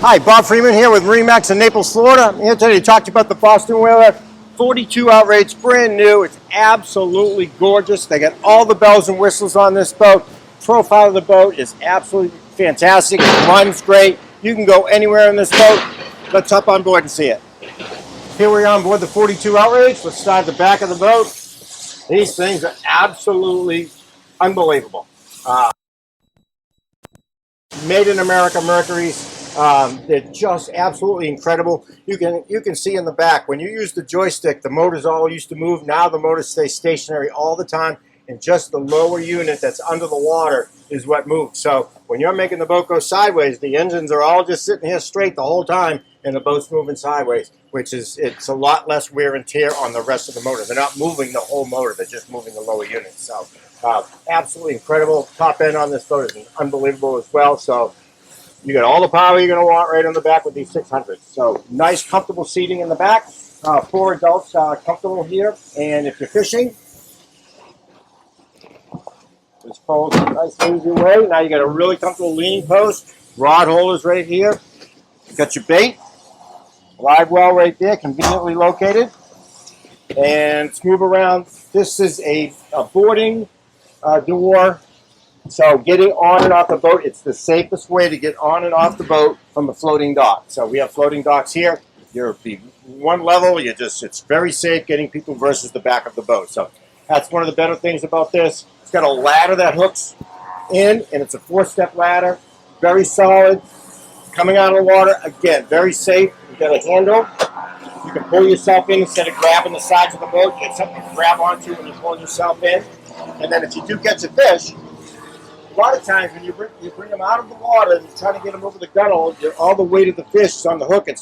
Hi, Bob Freeman here with MarineMax in Naples, Florida. I'm here today to talk to you about the Boston Whaler 42 Outrage, brand new. It's absolutely gorgeous. They got all the bells and whistles on this boat. Profile of the boat is absolutely fantastic. It runs great. You can go anywhere in this boat. Let's hop on board and see it. Here we are on board the 42 Outrage. Let's start at the back of the boat. These things are absolutely unbelievable. Made in America Mercurys. They're just absolutely incredible. You can see in the back when you use the joystick, the motors all used to move. Now the motors stay stationary all the time, and just the lower unit that's under the water is what moves. So when you're making the boat go sideways, the engines are all just sitting here straight the whole time, and the boat's moving sideways, which is it's a lot less wear and tear on the rest of the motor. They're not moving the whole motor; they're just moving the lower unit. So absolutely incredible. Top end on this boat is unbelievable as well. So you got all the power you're going to want right on the back with these 600s. So nice, comfortable seating in the back. 4 adults comfortable here. And if you're fishing, just folds a nice, easy way. Now you got a really comfortable leaning post. Rod holders right here. You got your bait. Live well right there, conveniently located. And let's move around. This is a boarding door. So getting on and off the boat, it's the safest way to get on and off the boat from a floating dock. So we have floating docks here. You're one level, it's very safe getting people versus the back of the boat. So that's one of the better things about this. It's got a ladder that hooks in, and it's a 4-step ladder. Very solid. Coming out of the water, again, very safe. You've got a handle. You can pull yourself in instead of grabbing the sides of the boat. You get something to grab onto when you pull yourself in. And then if you do catch a fish, a lot of times when you bring them out of the water and you're trying to get them over the gunnel, all the weight of the fish is on the hook. And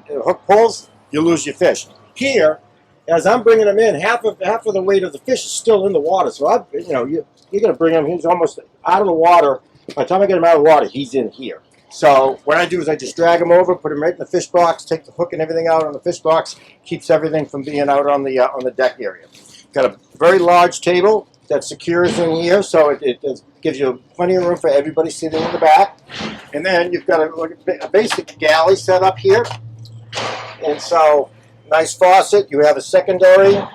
the hook pulls, you lose your fish. Here, as I'm bringing them in, half of the weight of the fish is still in the water. So you're going to bring him. He's almost out of the water. By the time I get him out of the water, he's in here. So what I do is I just drag him over, put him right in the fish box, take the hook and everything out on the fish box, keeps everything from being out on the deck area. Got a very large table that secures in here, so it gives you plenty of room for everybody sitting in the back. And then you've got a basic galley set up here. And so, nice faucet. You have a secondary,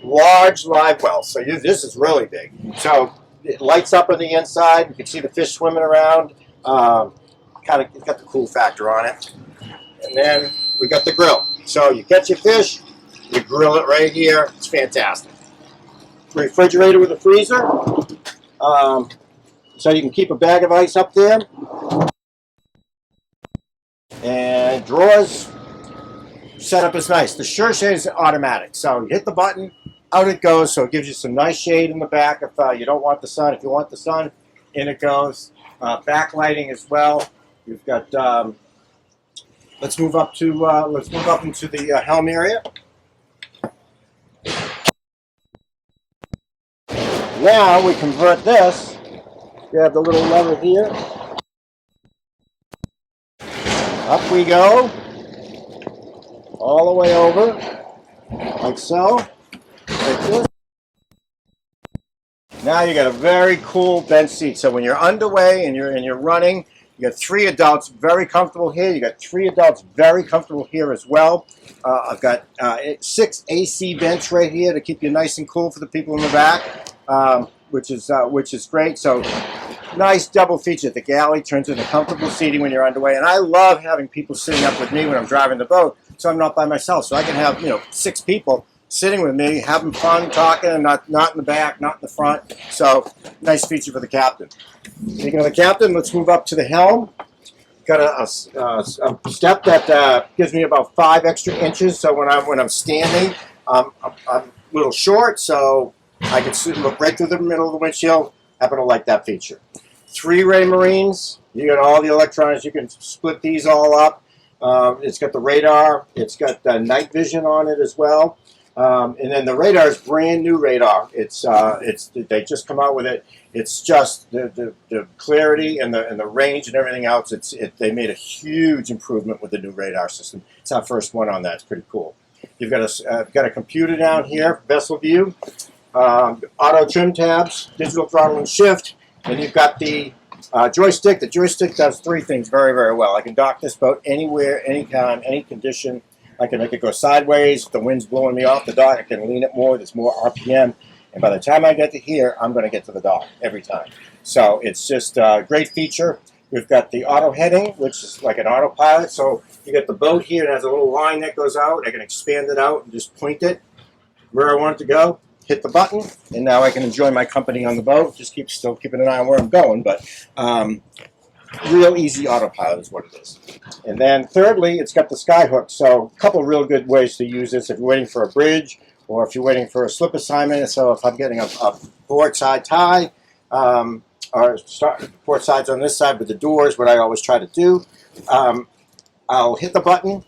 large live well. So this is really big. So it lights up on the inside. You can see the fish swimming around. It's got the cool factor on it. And then we got the grill. So you catch your fish, you grill it right here. It's fantastic. Refrigerator with a freezer, so you can keep a bag of ice up there. And drawers, setup is nice. The sure shade is automatic, so you hit the button, out it goes. So it gives you some nice shade in the back if you don't want the sun. If you want the sun, in it goes. Backlighting as well. You've got. Let's move up into the helm area. Now we convert this. Grab the little lever here. Up we go. All the way over. Like so. Like this. Now you got a very cool bench seat. So when you're underway and you're running, you got 3 adults very comfortable here. You got 3 adults very comfortable here as well. I've got 6 AC vents right here to keep you nice and cool for the people in the back. Which is great. So nice double feature. The galley turns into comfortable seating when you're underway, and I love having people sitting up with me when I'm driving the boat, so I'm not by myself. So I can have 6 people sitting with me, having fun, talking, and not in the back, not in the front. So nice feature for the captain. Speaking of the captain, let's move up to the helm. Got a step that gives me about 5 extra inches. So when I'm standing, I'm a little short, so I can look right through the middle of the windshield. Happen to like that feature. 3-ray Marines. You got all the electronics. You can split these all up. It's got the radar. It's got night vision on it as well. And then the radar is brand new radar. They just come out with it. It's just the clarity and the range and everything else. They made a huge improvement with the new radar system. It's our first one on that. It's pretty cool. You've got a computer down here, vessel view. Auto trim tabs, digital throttle and shift, and you've got the Joystick. The joystick does three things very, very well. I can dock this boat anywhere, anytime, any condition. I can make it go sideways. If the wind's blowing me off the dock, I can lean it more. There's more RPM. And by the time I get to here, I'm going to get to the dock every time. So it's just a great feature. We've got the auto heading, which is like an autopilot. So you get the boat here. It has a little line that goes out. I can expand it out and just point it where I want it to go. Hit the button, and now I can enjoy my company on the boat. Just still keeping an eye on where I'm going, but real easy autopilot is what it is. And then thirdly, it's got the sky hook. So a couple of real good ways to use this if you're waiting for a bridge or if you're waiting for a slip assignment. So if I'm getting a port side tie, or port sides on this side with the doors, what I always try to do, I'll hit the button.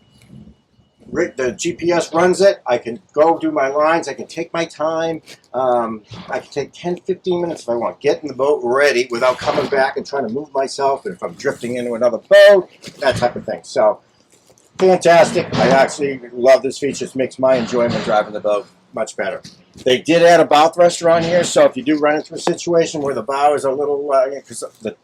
The GPS runs it. I can go do my lines. I can take my time. I can take 10, 15 minutes if I want. Get in the boat ready without coming back and trying to move myself. And if I'm drifting into another boat, that type of thing. So, fantastic. I actually love this feature. It makes my enjoyment driving the boat much better. They did add a bow thruster on here. So if you do run into a situation where the bow is a little, because the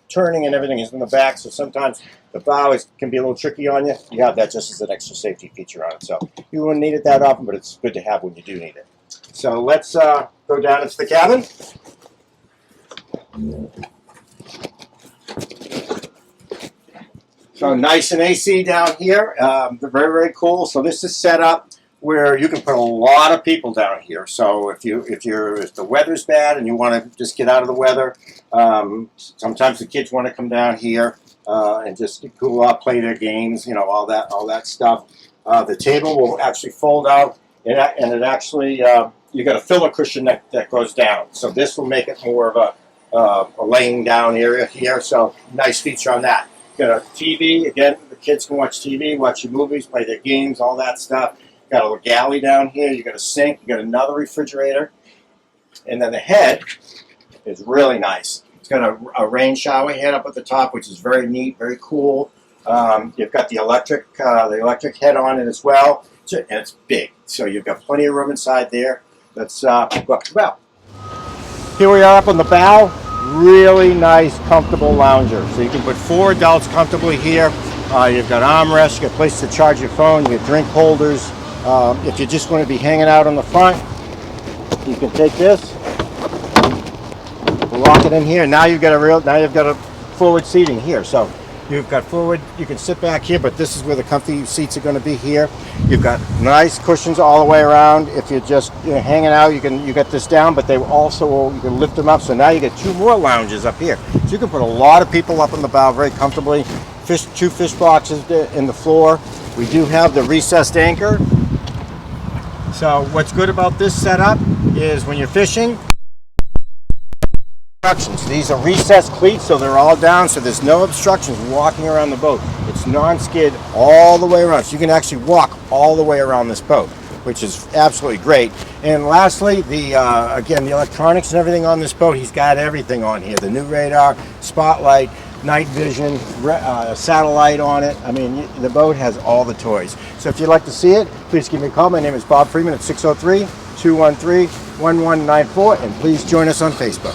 turning and everything is in the back, so sometimes the bow can be a little tricky on you. You have that just as an extra safety feature on it. So you wouldn't need it that often, but it's good to have when you do need it. So let's go down into the cabin. So nice and AC down here. They're very, very cool. So this is set up where you can put a lot of people down here. So if the weather's bad and you want to just get out of the weather, sometimes the kids want to come down here and just cool off, play their games, you know, all that stuff. The table will actually fold out, and it actually you got a filler cushion that goes down. So this will make it more of a laying down area here. So nice feature on that. Got a TV again. The kids can watch TV, watch your movies, play their games, all that stuff. Got a little galley down here. You got a sink. You got another refrigerator, and then the head is really nice. It's got a rain shower head up at the top, which is very neat, very cool. You've got the electric head on it as well, and it's big. So you've got plenty of room inside there. Let's go up the bow. Here we are up on the bow. Really nice, comfortable lounger. So you can put 4 adults comfortably here. You've got armrests. You got a place to charge your phone. You got drink holders. If you just want to be hanging out on the front, you can take this, lock it in here. Now you've got a forward seating here. So you've got forward. You can sit back here, but this is where the comfy seats are going to be here. You've got nice cushions all the way around. If you're just hanging out, you got this down, but they also you can lift them up. So now you get 2 more lounges up here. So you can put a lot of people up on the bow very comfortably. 2 fish boxes in the floor. We do have the recessed anchor. So what's good about this setup is when you're fishing, these are recessed cleats, so they're all down, so there's no obstructions walking around the boat. It's non-skid all the way around, so you can actually walk all the way around this boat, which is absolutely great. And lastly, again, the electronics and everything on this boat, he's got everything on here. The new radar, spotlight, night vision, satellite on it. I mean, the boat has all the toys. So if you'd like to see it, please give me a call. My name is Bob Freeman at 603-213-1194, and please join us on Facebook.